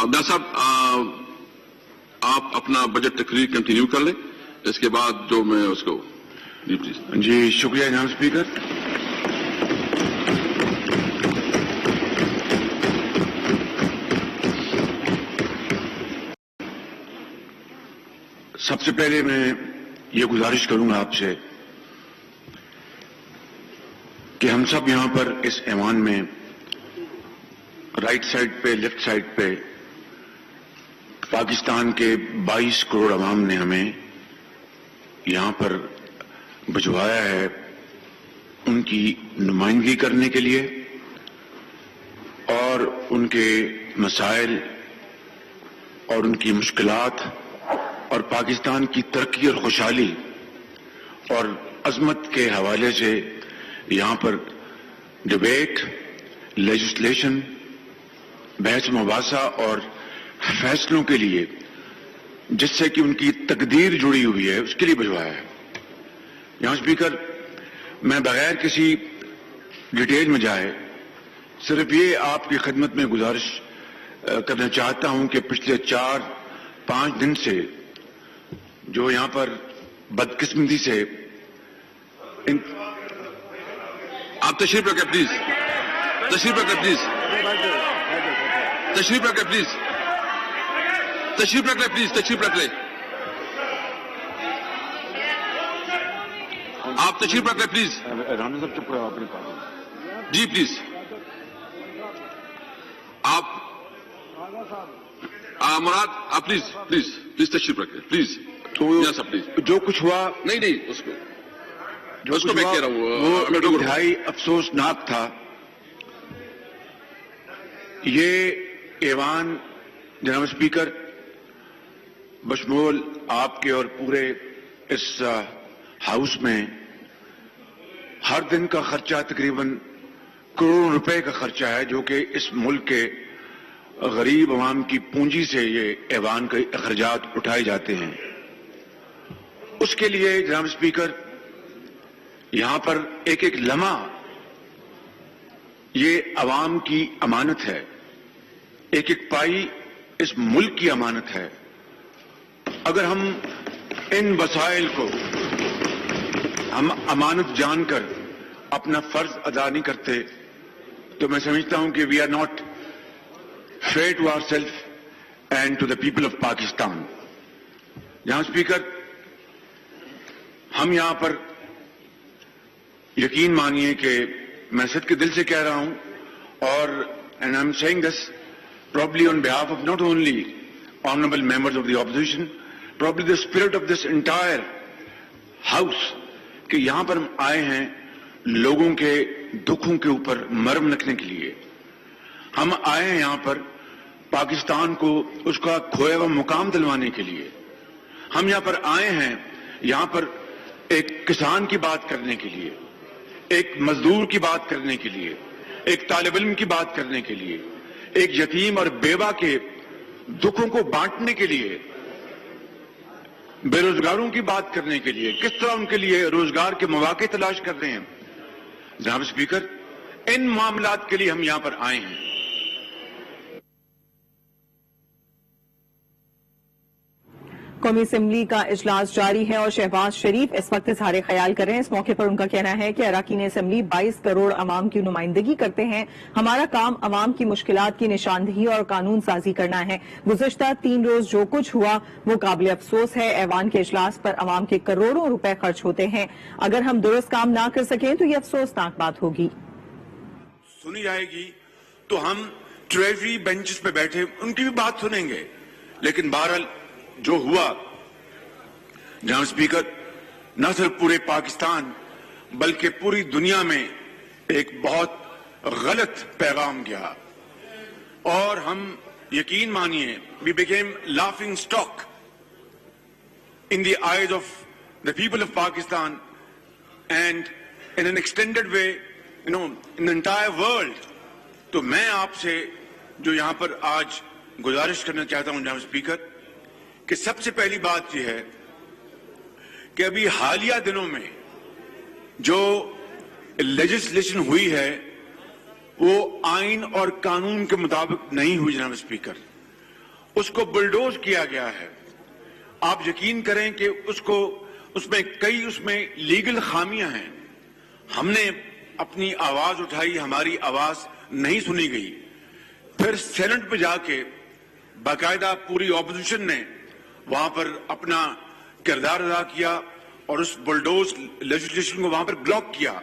Doctor صاحب آپ اپنا بجٹ تقریر کنٹینیو کر لیں، اس کے بعد جو میں اس کو جی پلیز. جی شکریہ جناب اسپیکر. سب سے پہلے میں یہ گزارش کروں گا آپ سے کہ ہم سب یہاں پر اس ایوان میں رائٹ سائڈ پہ لیفٹ سائڈ پہ پاکستان کے 22 کروڑ عوام نے ہمیں یہاں پر بھجوایا ہے ان کی نمائندگی کرنے کے لیے اور ان کے مسائل اور ان کی مشکلات اور پاکستان کی ترقی اور خوشحالی اور عظمت کے حوالے سے یہاں پر ڈبیٹ، لیجسلیشن، بحث مباحثہ اور فیصلوں کے لیے جس سے کہ ان کی تقدیر جڑی ہوئی ہے اس کے لیے بھجوایا ہے. یہاں اسپیکر میں بغیر کسی ڈیٹیل میں جائے صرف یہ آپ کی خدمت میں گزارش کرنا چاہتا ہوں کہ پچھلے 4-5 دن سے جو یہاں پر بدقسمتی سے آپ تشریف رکھیں پلیز، تشریف رکھیں پلیز، تشریف رکھیں پلیز، تشریف رکھ لیں پلیز، تشریف رکھ لیں، آپ تشریف رکھ لیں پلیز. رانا صاحب چپ کرو اپنی بات. جی پلیز آپ مراد آپ پلیز پلیز پلیز تشریف رکھیں پلیز. تو پلیز جو کچھ ہوا نہیں اس کو جو اس کو میں کہہ رہا ہوں وہ انتہائی افسوسناک تھا. یہ ایوان جناب اسپیکر بشمول آپ کے اور پورے اس ہاؤس میں ہر دن کا خرچہ تقریباً کروڑوں روپے کا خرچہ ہے جو کہ اس ملک کے غریب عوام کی پونجی سے یہ ایوان کے اخراجات اٹھائے جاتے ہیں. اس کے لیے جناب اسپیکر یہاں پر ایک ایک لمحہ یہ عوام کی امانت ہے، ایک ایک پائی اس ملک کی امانت ہے. اگر ہم ان وسائل کو ہم امانت جان کر اپنا فرض ادا نہیں کرتے تو میں سمجھتا ہوں کہ we are not fair to our self and to the people of Pakistan. جہاں اسپیکر ہم یہاں پر یقین مانیے کہ میں صد کے دل سے کہہ رہا ہوں اور and I am seeing this probably on behalf of not only honorable members of the opposition, probably the spirit of this entire house کہ یہاں پر ہم آئے ہیں لوگوں کے دکھوں کے اوپر مرہم رکھنے کے لیے. ہم آئے ہیں یہاں پر پاکستان کو اس کا کھویا ہوا مقام دلوانے کے لیے. ہم یہاں پر آئے ہیں یہاں پر ایک کسان کی بات کرنے کے لیے، ایک مزدور کی بات کرنے کے لیے، ایک طالب علم کی بات کرنے کے لیے، ایک یتیم اور بیوہ کے دکھوں کو بانٹنے کے لیے، بے روزگاروں کی بات کرنے کے لیے، کس طرح ان کے لیے روزگار کے مواقع تلاش کر رہے ہیں. جناب اسپیکر ان معاملات کے لیے ہم یہاں پر آئے ہیں. قومی اسمبلی کا اجلاس جاری ہے اور شہباز شریف اس وقت اظہار خیال کر رہے ہیں. اس موقع پر ان کا کہنا ہے کہ اراکین اسمبلی 22 کروڑ عوام کی نمائندگی کرتے ہیں. ہمارا کام عوام کی مشکلات کی نشاندہی اور قانون سازی کرنا ہے. گزشتہ 3 روز جو کچھ ہوا وہ قابل افسوس ہے. ایوان کے اجلاس پر عوام کے کروڑوں روپے خرچ ہوتے ہیں. اگر ہم درست کام نہ کر سکیں تو یہ افسوسناک بات ہوگی. سنی جائے گی تو ہم ٹریجری بینچز پہ بیٹھے ان کی بھی بات سنیں گے، لیکن بہرحال جو ہوا جناب اسپیکر نہ صرف پورے پاکستان بلکہ پوری دنیا میں ایک بہت غلط پیغام گیا اور ہم یقین مانیے we became laughing stock in the eyes of the people of Pakistan and in an extended way in the entire world. تو میں آپ سے جو یہاں پر آج گزارش کرنا چاہتا ہوں جناب اسپیکر کہ سب سے پہلی بات یہ ہے کہ ابھی حالیہ دنوں میں جو لیجسلیشن ہوئی ہے وہ آئین اور قانون کے مطابق نہیں ہوئی جناب اسپیکر. اس کو بلڈوز کیا گیا ہے. آپ یقین کریں کہ اس میں لیگل خامیاں ہیں. ہم نے اپنی آواز اٹھائی, ہماری آواز نہیں سنی گئی. پھر سینٹ پہ جا کے باقاعدہ پوری اپوزیشن نے وہاں پر اپنا کردار ادا کیا اور اس بلڈوز لیجسلیشن کو وہاں پر بلاک کیا.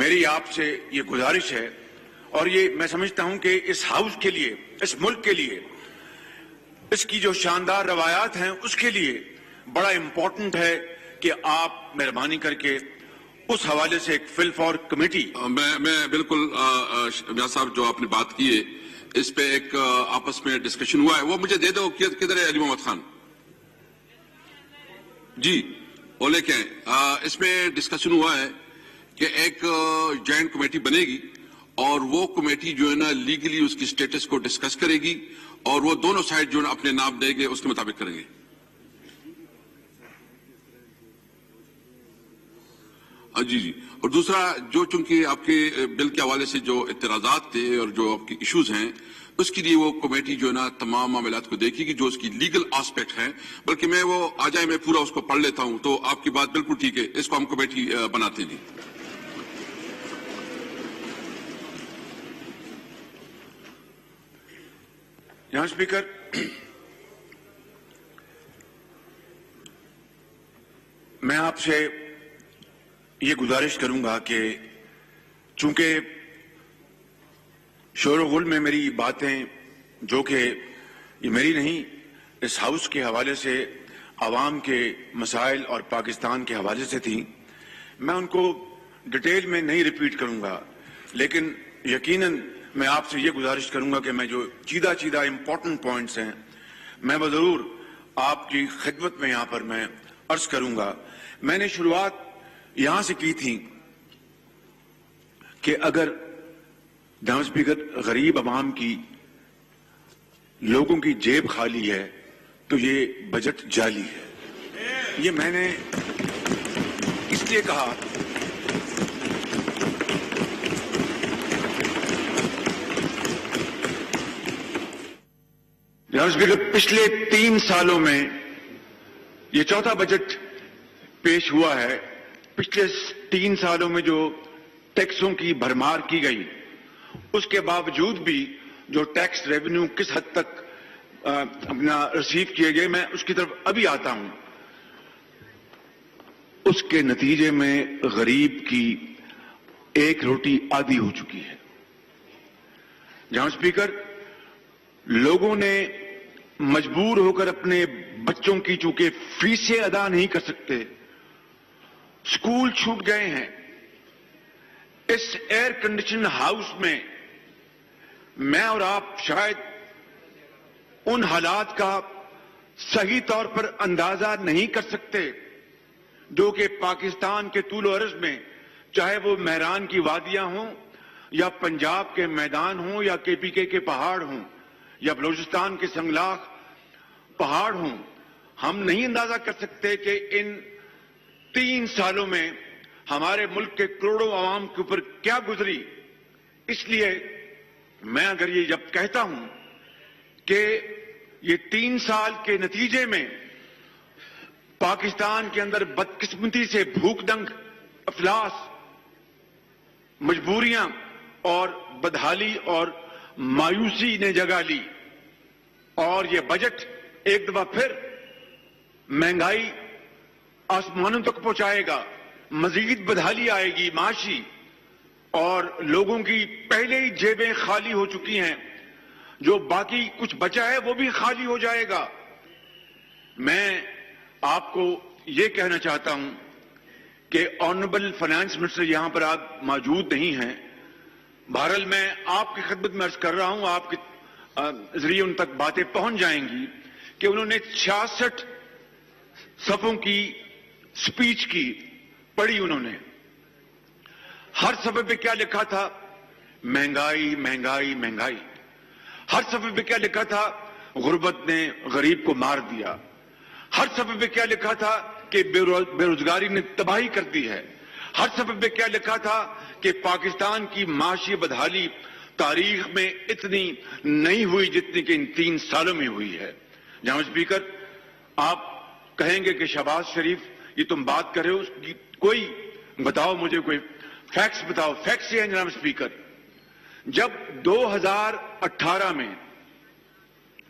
میری آپ سے یہ گزارش ہے, اور یہ میں سمجھتا ہوں کہ اس ہاؤس کے لیے, اس ملک کے لیے, اس کی جو شاندار روایات ہیں اس کے لیے بڑا امپورٹنٹ ہے کہ آپ مہربانی کر کے اس حوالے سے ایک فل فور کمیٹی. میں بالکل میاں صاحب جو آپ نے بات کی ہے اس پہ ایک آپس میں ڈسکشن ہوا ہے, وہ مجھے دے دو. کدھر ہے علی محمد خان جی, وہ لے کے اس میں ڈسکشن ہوا ہے کہ ایک جوائنٹ کمیٹی بنے گی اور وہ کمیٹی جو ہے نا لیگلی اس کی سٹیٹس کو ڈسکس کرے گی اور وہ دونوں سائڈ جو ہے اپنے نام دیں گے اس کے مطابق کریں گے. جی. اور دوسرا جو چونکہ آپ کے بل کے حوالے سے جو اعتراضات تھے اور جو آپ کے ایشوز ہیں اس کے لیے وہ کمیٹی جو ہے نا تمام معاملات کو دیکھے گی جو اس کی لیگل آسپیکٹ ہیں. بلکہ میں وہ آ جائے میں پورا اس کو پڑھ لیتا ہوں, تو آپ کی بات بالکل ٹھیک ہے, اس کو ہم کمیٹی بناتے ہیں. یہاں اسپیکر, میں آپ سے یہ گزارش کروں گا کہ چونکہ شور و غل میں میری باتیں جو کہ یہ میری نہیں, اس ہاؤس کے حوالے سے عوام کے مسائل اور پاکستان کے حوالے سے تھیں, میں ان کو ڈیٹیل میں نہیں ریپیٹ کروں گا. لیکن یقیناً میں آپ سے یہ گزارش کروں گا کہ میں جو چیدہ امپورٹنٹ پوائنٹس ہیں میں وہ ضرور آپ کی خدمت میں یہاں پر میں عرض کروں گا. میں نے شروعات یہاں سے کی تھی کہ اگر جناب اسپیکر غریب عوام کی, لوگوں کی جیب خالی ہے تو یہ بجٹ جعلی ہے. یہ میں نے اس لیے کہا جناب اسپیکر پچھلے 3 سالوں میں یہ چوتھا بجٹ پیش ہوا ہے. پچھلے 3 سالوں میں جو ٹیکسوں کی بھرمار کی گئی اس کے باوجود بھی جو ٹیکس ریونیو کس حد تک اپنا ریسیو کیے گئے, میں اس کی طرف ابھی آتا ہوں. اس کے نتیجے میں غریب کی ایک روٹی آدھی ہو چکی ہے. جناب اسپیکر, لوگوں نے مجبور ہو کر اپنے بچوں کی چونکہ فیسیں ادا نہیں کر سکتے, اسکول چھوٹ گئے ہیں. اس ایئر کنڈیشن ہاؤس میں اور آپ شاید ان حالات کا صحیح طور پر اندازہ نہیں کر سکتے جو کہ پاکستان کے طول و عرض میں, چاہے وہ مہران کی وادیاں ہوں یا پنجاب کے میدان ہوں یا KPK کے پہاڑ ہوں یا بلوچستان کے سنگلاخ پہاڑ ہوں, ہم نہیں اندازہ کر سکتے کہ ان 3 سالوں میں ہمارے ملک کے کروڑوں عوام کے اوپر کیا گزری. اس لیے میں اگر یہ جب کہتا ہوں کہ یہ 3 سال کے نتیجے میں پاکستان کے اندر بدقسمتی سے بھوک دنگ, افلاس, مجبوریاں اور بدحالی اور مایوسی نے جگہ لی, اور یہ بجٹ ایک دفعہ پھر مہنگائی آسمانوں تک پہنچائے گا, مزید بدحالی آئے گی معاشی, اور لوگوں کی پہلے ہی جیبیں خالی ہو چکی ہیں, جو باقی کچھ بچا ہے وہ بھی خالی ہو جائے گا. میں آپ کو یہ کہنا چاہتا ہوں کہ آنریبل فائنانس منسٹر یہاں پر آپ موجود نہیں ہیں. بہرحال میں آپ کی خدمت میں عرض کر رہا ہوں, آپ کے ذریعے ان تک باتیں پہنچ جائیں گی کہ انہوں نے 66 صفوں کی سپیچ کی پڑھی. انہوں نے ہر صفحے پہ کیا لکھا تھا؟ مہنگائی مہنگائی مہنگائی. ہر صفحے پہ کیا لکھا تھا؟ غربت نے غریب کو مار دیا. ہر صفحے پہ کیا لکھا تھا کہ بے روزگاری نے تباہی کر دی ہے. ہر صفحے پہ کیا لکھا تھا کہ پاکستان کی معاشی بدحالی تاریخ میں اتنی نہیں ہوئی جتنی کہ ان 3 سالوں میں ہوئی ہے. جناب اسپیکر، آپ کہیں گے کہ شہباز شریف یہ تم بات کر رہے ہو اس کی کوئی بتاؤ، مجھے کوئی فیکٹس بتاؤ. فیکٹس یہ ہیں جناب اسپیکر، جب 2018 میں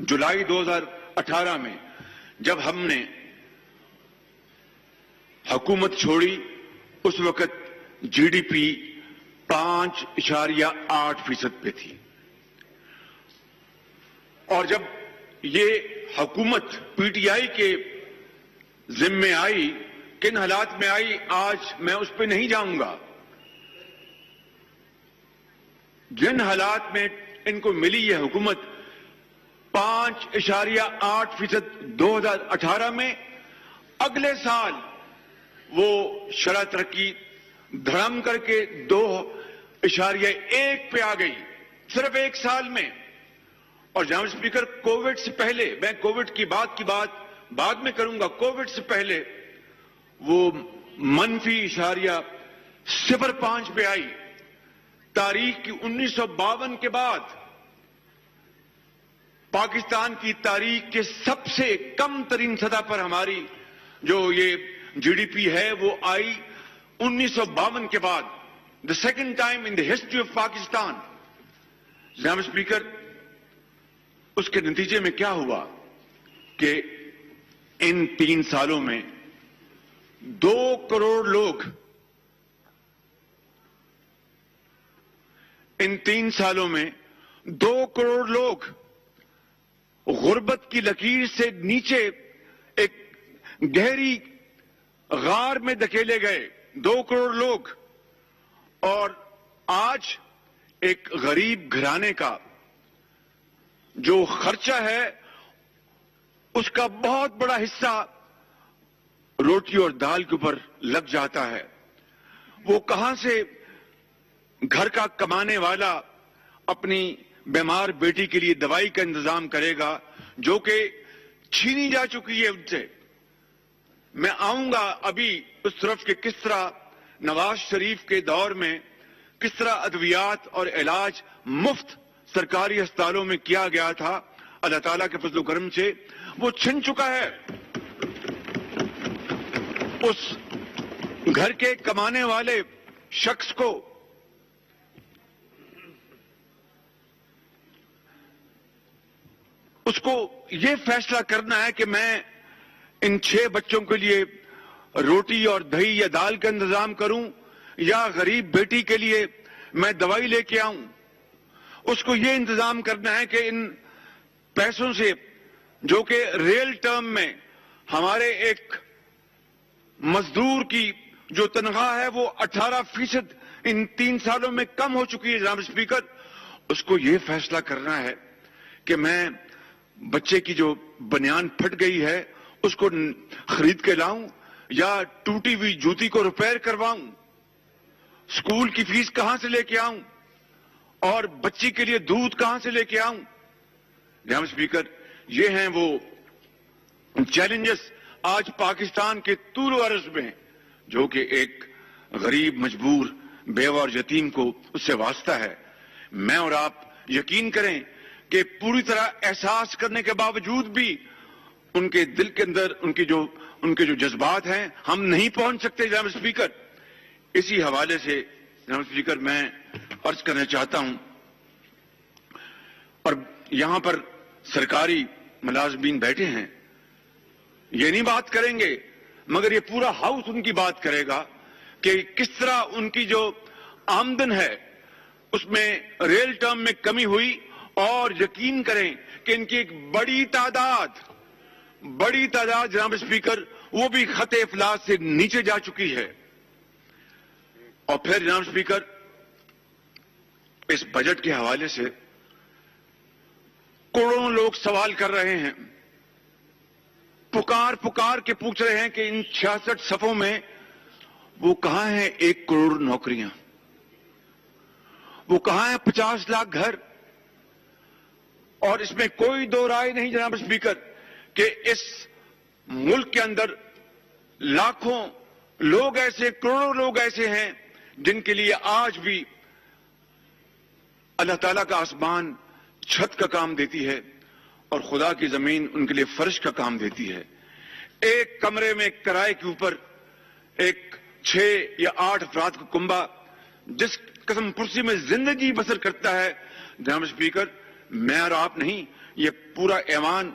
جولائی 2018 میں جب ہم نے حکومت چھوڑی اس وقت جی ڈی پی 5.8% پہ تھی، اور جب یہ حکومت پی ٹی آئی کے ذمے آئی، کن حالات میں آئی آج میں اس پہ نہیں جاؤں گا. جن حالات میں ان کو ملی یہ حکومت 5.8% 2018 میں، اگلے سال وہ شرح ترقی دھڑم کر کے 2.1 پہ آ گئی، صرف 1 سال میں. اور جناب اسپیکر، کووڈ سے پہلے، میں کووڈ کی بات بعد میں کروں گا، کووڈ سے پہلے وہ -0.05 پہ آئی. تاریخ کی 1952 کے بعد پاکستان کی تاریخ کے سب سے کم ترین سطح پر ہماری جو یہ جی ڈی پی ہے وہ آئی 1952 کے بعد. The second time in the history of Pakistan. جناب اسپیکر، اس کے نتیجے میں کیا ہوا کہ ان 3 سالوں میں 2 کروڑ لوگ، ان 3 سالوں میں 2 کروڑ لوگ غربت کی لکیر سے نیچے ایک گہری غار میں دھکیلے گئے. 2 کروڑ لوگ. اور آج ایک غریب گھرانے کا جو خرچہ ہے اس کا بہت بڑا حصہ روٹی اور دال کے اوپر لگ جاتا ہے. وہ کہاں سے گھر کا کمانے والا اپنی بیمار بیٹی کے لیے دوائی کا انتظام کرے گا جو کہ چھینی جا چکی ہے ان سے. میں آؤں گا ابھی اس طرف کہ کس طرح نواز شریف کے دور میں کس طرح ادویات اور علاج مفت سرکاری ہسپتالوں میں کیا گیا تھا. اللہ تعالیٰ کے فضل و کرم سے وہ چھن چکا ہے. اس گھر کے کمانے والے شخص کو اس کو یہ فیصلہ کرنا ہے کہ میں ان 6 بچوں کے لیے روٹی اور دہی یا دال کا انتظام کروں یا غریب بیٹی کے لیے میں دوائی لے کے آؤں. اس کو یہ انتظام کرنا ہے کہ ان پیسوں سے جو کہ ریل ٹرم میں ہمارے ایک مزدور کی جو تنخواہ ہے وہ 18% ان 3 سالوں میں کم ہو چکی ہے. جناب اسپیکر، اس کو یہ فیصلہ کرنا ہے کہ میں بچے کی جو بنیان پھٹ گئی ہے اس کو خرید کے لاؤں یا ٹوٹی ہوئی جوتی کو ریپیئر کرواؤں. اسکول کی فیس کہاں سے لے کے آؤں اور بچی کے لیے دودھ کہاں سے لے کے آؤں. جناب اسپیکر، یہ ہیں وہ چیلنجز آج پاکستان کے طول و عرض میں جو کہ ایک غریب مجبور بیوہ اور یتیم کو اس سے واسطہ ہے. میں اور آپ یقین کریں کہ پوری طرح احساس کرنے کے باوجود بھی ان کے دل کے اندر ان کے جو جذبات ہیں ہم نہیں پہنچ سکتے. جناب اسپیکر، اسی حوالے سے جناب اسپیکر میں عرض کرنا چاہتا ہوں، اور یہاں پر سرکاری ملازمین بیٹھے ہیں، یہ نہیں بات کریں گے مگر یہ پورا ہاؤس ان کی بات کرے گا کہ کس طرح ان کی جو آمدن ہے اس میں ریل ٹرم میں کمی ہوئی. اور یقین کریں کہ ان کی ایک بڑی تعداد جناب اسپیکر وہ بھی خط افلاس سے نیچے جا چکی ہے. اور پھر جناب اسپیکر اس بجٹ کے حوالے سے کروڑوں لوگ سوال کر رہے ہیں، پکار کے پوچھ رہے ہیں کہ ان 66 صفوں میں وہ کہاں ہیں 1 کروڑ نوکریاں، وہ کہاں ہیں 50 لاکھ گھر. اور اس میں کوئی دو رائے نہیں جناب اسپیکر کہ اس ملک کے اندر لاکھوں لوگ ایسے، کروڑوں لوگ ایسے ہیں جن کے لیے آج بھی اللہ تعالیٰ کا آسمان چھت کا کام دیتی ہے اور خدا کی زمین ان کے لیے فرش کا کام دیتی ہے. ایک کمرے میں کرائے کے اوپر ایک 6 یا 8 افراد کا کنبہ جس قسم پرسی میں زندگی بسر کرتا ہے جناب اسپیکر، میں اور آپ نہیں، یہ پورا ایوان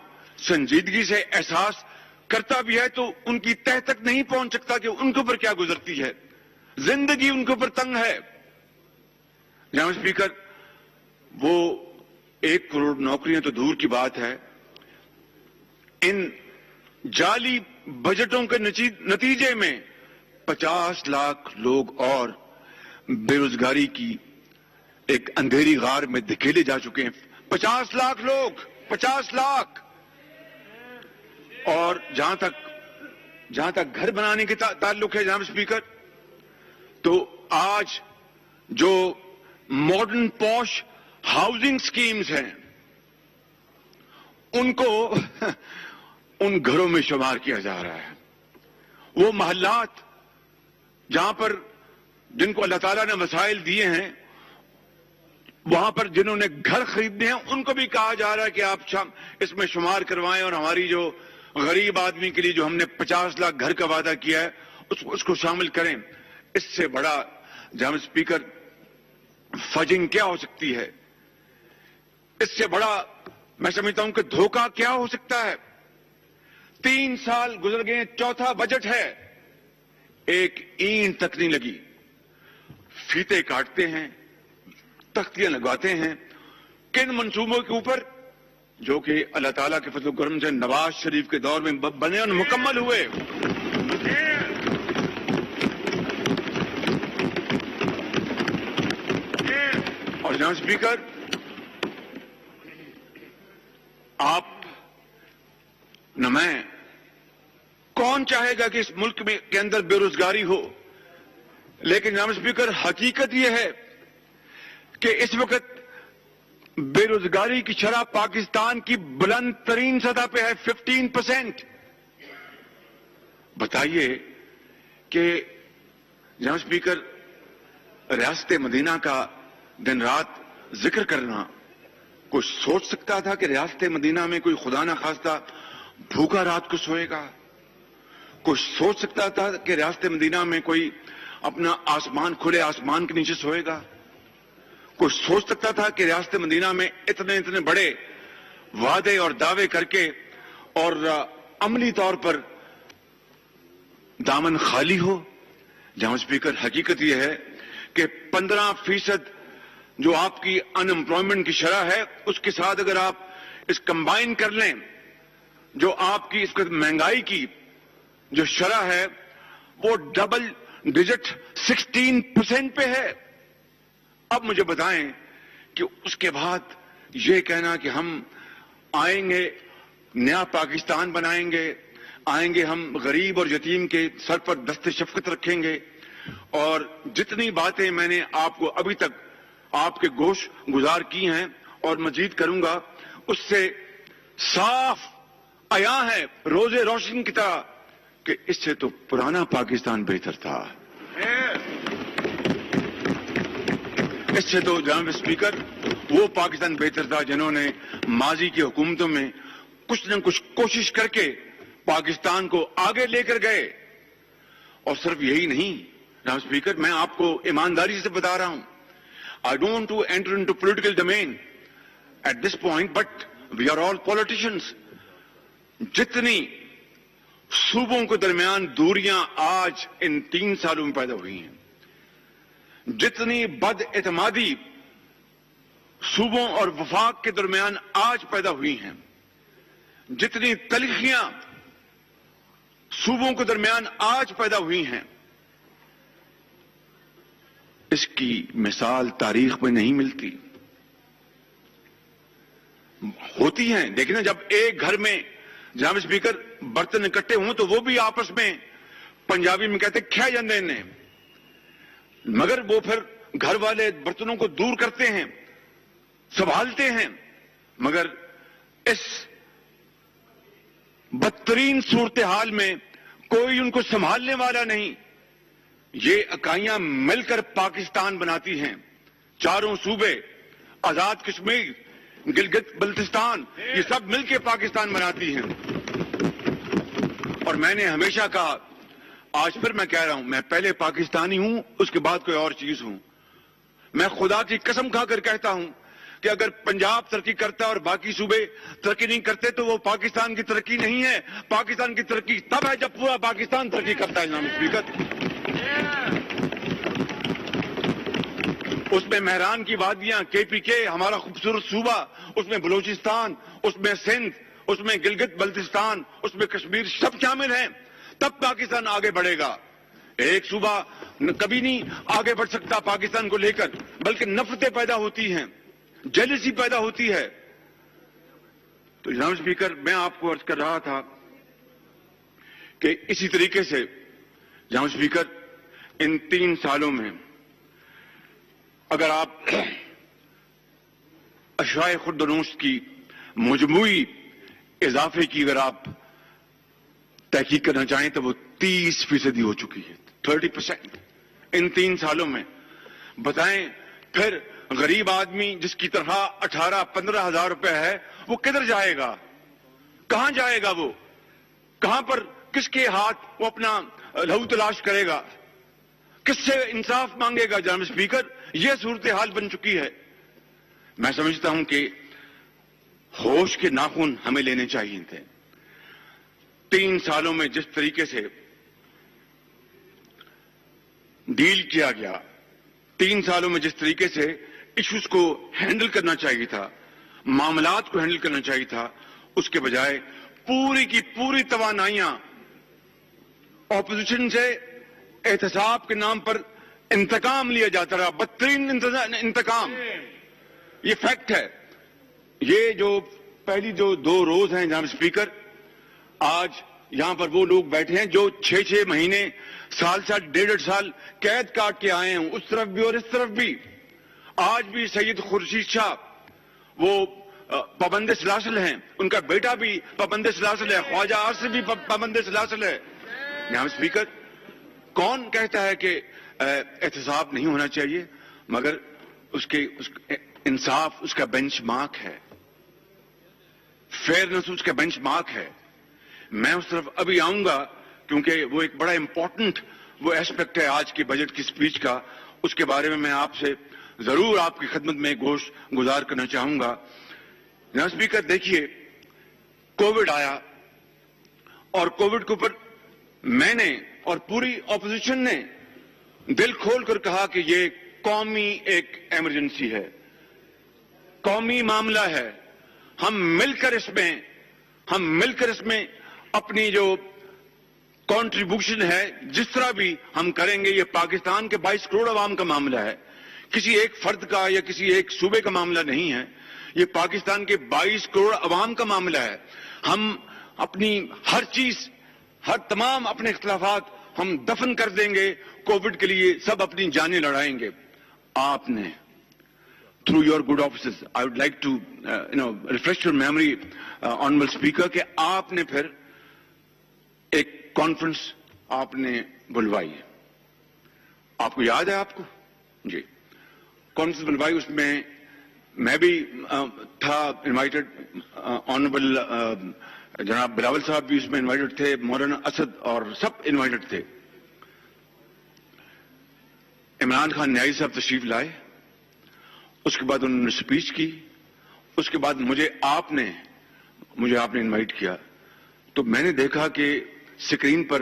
سنجیدگی سے احساس کرتا بھی ہے تو ان کی تہ تک نہیں پہنچ سکتا کہ ان کے اوپر کیا گزرتی ہے. زندگی ان کے اوپر تنگ ہے. جناب اسپیکر، وہ 1 کروڑ نوکریاں تو دور کی بات ہے، ان جعلی بجٹوں کے نتیجے میں 50 لاکھ لوگ اور بے روزگاری کی ایک اندھیری غار میں دھکیلے جا چکے ہیں. 50 لاکھ لوگ، 50 لاکھ. اور جہاں تک گھر بنانے کے تعلق ہے جناب اسپیکر، تو آج جو ماڈرن پوش ہاؤسنگ سکیمز ہیں ان کو ان گھروں میں شمار کیا جا رہا ہے. وہ محلات جہاں پر جن کو اللہ تعالیٰ نے مسائل دیے ہیں، وہاں پر جنہوں نے گھر خریدنے ہیں ان کو بھی کہا جا رہا ہے کہ آپ اس میں شمار کروائیں اور ہماری جو غریب آدمی کے لیے جو ہم نے 50 لاکھ گھر کا وعدہ کیا ہے اس کو شامل کریں. اس سے بڑا جناب اسپیکر فجنگ کیا ہو سکتی ہے؟ اس سے بڑا میں سمجھتا ہوں کہ دھوکہ کیا ہو سکتا ہے؟ 3 سال گزر گئے، 4تھا بجٹ ہے، ایک اینٹ تک نہیں لگی. فیتے کاٹتے ہیں، تختیاں لگواتے ہیں کن منصوبوں کے اوپر جو کہ اللہ تعالیٰ کے فضل و کرم سے نواز شریف کے دور میں بنے اور مکمل ہوئے. اور جناب اسپیکر، آپ نہ میں، کون چاہے گا کہ اس ملک میں کے اندر بے روزگاری ہو؟ لیکن جناب اسپیکر، حقیقت یہ ہے کہ اس وقت بے روزگاری کی شرح پاکستان کی بلند ترین سطح پہ ہے، 15%. بتائیے کہ جناب اسپیکر، ریاست مدینہ کا دن رات ذکر کرنا، کوئی سوچ سکتا تھا کہ ریاست مدینہ میں کوئی خدا نہ خواستہ بھوکا رات کو سوئے گا؟ کوئی سوچ سکتا تھا کہ ریاست مدینہ میں کوئی اپنا آسمان کھلے آسمان کے نیچے سوئے گا؟ کوئی سوچ سکتا تھا کہ ریاست مدینہ میں اتنے بڑے وعدے اور دعوے کر کے اور عملی طور پر دامن خالی ہو؟ جہاں اسپیکر، حقیقت یہ ہے کہ 15% جو آپ کی ان امپلائمنٹ کی شرح ہے، اس کے ساتھ اگر آپ اس کمبائن کر لیں جو آپ کی اس وقت مہنگائی کی جو شرح ہے وہ ڈبل ڈیجٹ 16% پہ ہے. اب مجھے بتائیں کہ اس کے بعد یہ کہنا کہ ہم آئیں گے، نیا پاکستان بنائیں گے، آئیں گے ہم غریب اور یتیم کے سر پر دست شفقت رکھیں گے، اور جتنی باتیں میں نے آپ کو ابھی تک آپ کے گوش گزار کی ہیں اور مزید کروں گا، اس سے صاف عیاں ہے روز روشن کی طرح کہ اس سے تو پرانا پاکستان بہتر تھا. اس سے تو جناب اسپیکر وہ پاکستان بہتر تھا جنہوں نے ماضی کی حکومتوں میں کچھ نہ کچھ کوشش کر کے پاکستان کو آگے لے کر گئے. اور صرف یہی نہیں جناب اسپیکر، میں آپ کو ایمانداری سے بتا رہا ہوں، I don't want to enter into political domain at this point, but we are all politicians. جتنی صوبوں کے درمیان دوریاں آج ان 3 سالوں میں پیدا ہوئی ہیں، جتنی بد اعتمادی صوبوں اور وفاق کے درمیان آج پیدا ہوئی ہیں، جتنی تلخیاں صوبوں کے درمیان آج پیدا ہوئی ہیں، اس کی مثال تاریخ میں نہیں ملتی. ہوتی ہیں لیکن جب ایک گھر میں جناب اسپیکر برتن اکٹھے ہوں تو وہ بھی آپس میں، پنجابی میں کہتے کھا جاندے نے، مگر وہ پھر گھر والے برتنوں کو دور کرتے ہیں، سنبھالتے ہیں، مگر اس بدترین صورتحال میں کوئی ان کو سنبھالنے والا نہیں. یہ اکائیاں مل کر پاکستان بناتی ہیں. چاروں صوبے آزاد کشمیر, گلگت بلتستان, یہ سب مل کے پاکستان بناتی ہیں. اور میں نے ہمیشہ کہا, آج پھر میں کہہ رہا ہوں, میں پہلے پاکستانی ہوں, اس کے بعد کوئی اور چیز ہوں. میں خدا کی قسم کھا کر کہتا ہوں کہ اگر پنجاب ترقی کرتا ہے اور باقی صوبے ترقی نہیں کرتے تو وہ پاکستان کی ترقی نہیں ہے. پاکستان کی ترقی تب ہے جب پورا پاکستان ترقی کرتا ہے. جناب اسپیکر, اس میں مہران کی وادیاں, KPK, ہمارا خوبصورت صوبہ, اس میں بلوچستان, اس میں سندھ, اس میں گلگت بلتستان, اس میں کشمیر, سب شامل ہیں. تب پاکستان آگے بڑھے گا. ایک صوبہ کبھی نہیں آگے بڑھ سکتا پاکستان کو لے کر, بلکہ نفرتیں پیدا ہوتی ہیں, جیلسی پیدا ہوتی ہے. تو جناب اسپیکر, میں آپ کو عرض کر رہا تھا کہ اسی طریقے سے جناب اسپیکر, ان 3 سالوں میں اگر آپ اشیاء خوردنوش کی مجموعی اضافے کی اگر آپ تحقیق کرنا چاہیں تو وہ 30% ہو چکی ہے. 30% ان 3 سالوں میں. بتائیں پھر غریب آدمی جس کی تنخواہ 18-15 ہزار روپے ہے, وہ کدھر جائے گا؟ کہاں جائے گا؟ وہ کہاں پر, کس کے ہاتھ وہ اپنا لہو تلاش کرے گا؟ کس سے انصاف مانگے گا؟ جناب اسپیکر, یہ صورتحال بن چکی ہے. میں سمجھتا ہوں کہ ہوش کے ناخن ہمیں لینے چاہیے تھے. 3 سالوں میں جس طریقے سے ڈیل کیا گیا, 3 سالوں میں جس طریقے سے ایشوز کو ہینڈل کرنا چاہیے تھا, معاملات کو ہینڈل کرنا چاہیے تھا, اس کے بجائے پوری کی پوری توانائیاں اپوزیشن سے احتساب کے نام پر انتقام لیا جاتا رہا. بدترین انتقام. یہ فیکٹ ہے. یہ جو پہلی جو 2 روز ہیں جناب اسپیکر, آج یہاں پر وہ لوگ بیٹھے ہیں جو 6 مہینے, سال 1.5 سال قید کاٹ کے آئے ہیں, اس طرف بھی اور اس طرف بھی. آج بھی سید خورشید شاہ وہ پابند سلاسل ہیں, ان کا بیٹا بھی پابند سلاسل ہے, خواجہ عاصم بھی پابند سلاسل ہے. جناب اسپیکر, کون کہتا ہے کہ احتساب نہیں ہونا چاہیے؟ مگر اس انصاف اس کا بینچ مارک ہے, فیئرنس اس کا بینچ مارک ہے. میں اس طرف ابھی آؤں گا کیونکہ وہ ایک بڑا امپورٹنٹ وہ ایسپیکٹ ہے آج کی بجٹ کی سپیچ کا. اس کے بارے میں آپ سے ضرور آپ کی خدمت میں گوش گزار کرنا چاہوں گا. جناب اسپیکر, دیکھیے, کووڈ آیا اور کووڈ کے اوپر میں نے اور پوری اپوزیشن نے دل کھول کر کہا کہ یہ قومی ایک ایمرجنسی ہے, قومی معاملہ ہے. ہم مل کر اس میں اپنی جو کنٹریبیوشن ہے جس طرح بھی ہم کریں گے, یہ پاکستان کے 22 کروڑ عوام کا معاملہ ہے, کسی ایک فرد کا یا کسی ایک صوبے کا معاملہ نہیں ہے. یہ پاکستان کے 22 کروڑ عوام کا معاملہ ہے. ہم اپنی ہر چیز, تمام اپنے اختلافات ہم دفن کر دیں گے. کووڈ کے لیے سب اپنی جانیں لڑائیں گے. آپ نے through your good offices, I would like to refresh your memory, honorable speaker, کہ آپ نے پھر ایک کانفرنس آپ نے بلوائی. آپ کو یاد ہے؟ آپ کو جی کانفرنس بلوائی, اس میں بھی تھا انوائٹڈ. آنریبل جناب بلاول صاحب بھی اس میں انوائٹڈ تھے, مولانا اسد اور سب انوائٹڈ تھے. عمران خان نیازی صاحب تشریف لائے, اس کے بعد انہوں نے سپیچ کی, اس کے بعد مجھے آپ نے انوائٹ کیا. تو میں نے دیکھا کہ اسکرین پر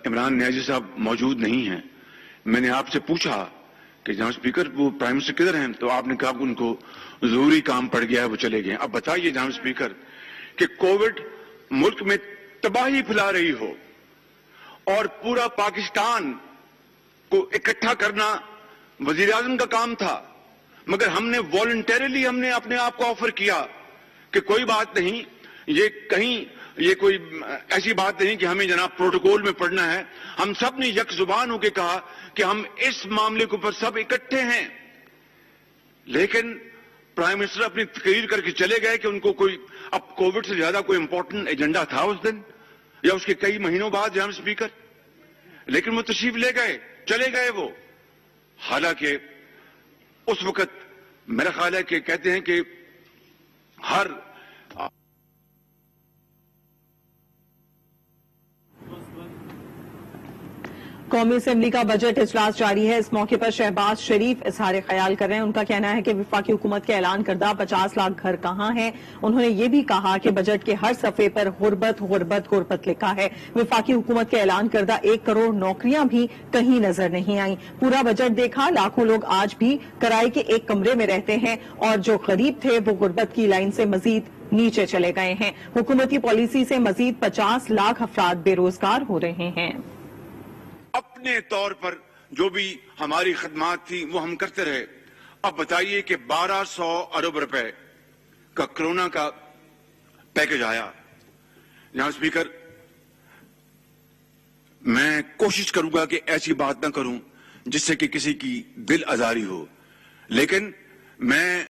عمران نیازی صاحب موجود نہیں ہیں. میں نے آپ سے پوچھا کہ جناب اسپیکر وہ پرائم منسٹر کدھر ہیں؟ تو آپ نے کہا کہ ان کو ضروری کام پڑ گیا ہے, وہ چلے گئے. اب بتائیے جناب اسپیکر کہ کووڈ ملک میں تباہی پھیلا رہی ہو اور پورا پاکستان کو اکٹھا کرنا وزیر اعظم کا کام تھا, مگر ہم نے والنٹریلی ہم نے اپنے آپ کو آفر کیا کہ کوئی بات نہیں, یہ کوئی ایسی بات نہیں کہ ہمیں جناب پروٹوکول میں پڑھنا ہے. ہم سب نے یک زبان ہو کے کہا کہ ہم اس معاملے کے اوپر سب اکٹھے ہیں. لیکن پرائم منسٹر اپنی تقریر کر کے چلے گئے کہ ان کو کوئی اب کووڈ سے زیادہ کوئی امپورٹنٹ ایجنڈا تھا اس دن یا اس کے کئی مہینوں بعد جناب اسپیکر. لیکن وہ تشریف لے گئے, چلے گئے وہ. حالانکہ اس وقت میرا خیال ہے کہ کہتے ہیں کہ ہر قومی اسمبلی کا بجٹ اجلاس جاری ہے. اس موقع پر شہباز شریف اظہار خیال کر رہے ہیں. ان کا کہنا ہے کہ وفاقی حکومت کے اعلان کردہ 50 لاکھ گھر کہاں ہیں. انہوں نے یہ بھی کہا کہ بجٹ کے ہر صفحے پر غربت غربت غربت لکھا ہے. وفاقی حکومت کے اعلان کردہ 1 کروڑ نوکریاں بھی کہیں نظر نہیں آئیں. پورا بجٹ دیکھا, لاکھوں لوگ آج بھی کرائے کے ایک کمرے میں رہتے ہیں اور جو غریب تھے وہ غربت کی لائن سے مزید نیچے چلے گئے ہیں. حکومتی پالیسی سے مزید 50 لاکھ افراد بے روزگار ہو رہے ہیں. اپنے طور پر جو بھی ہماری خدمات تھی وہ ہم کرتے رہے. اب بتائیے کہ 1200 ارب روپے کا کرونا کا پیکج آیا. جناب اسپیکر, میں کوشش کروں گا کہ ایسی بات نہ کروں جس سے کہ کسی کی دل آزاری ہو, لیکن میں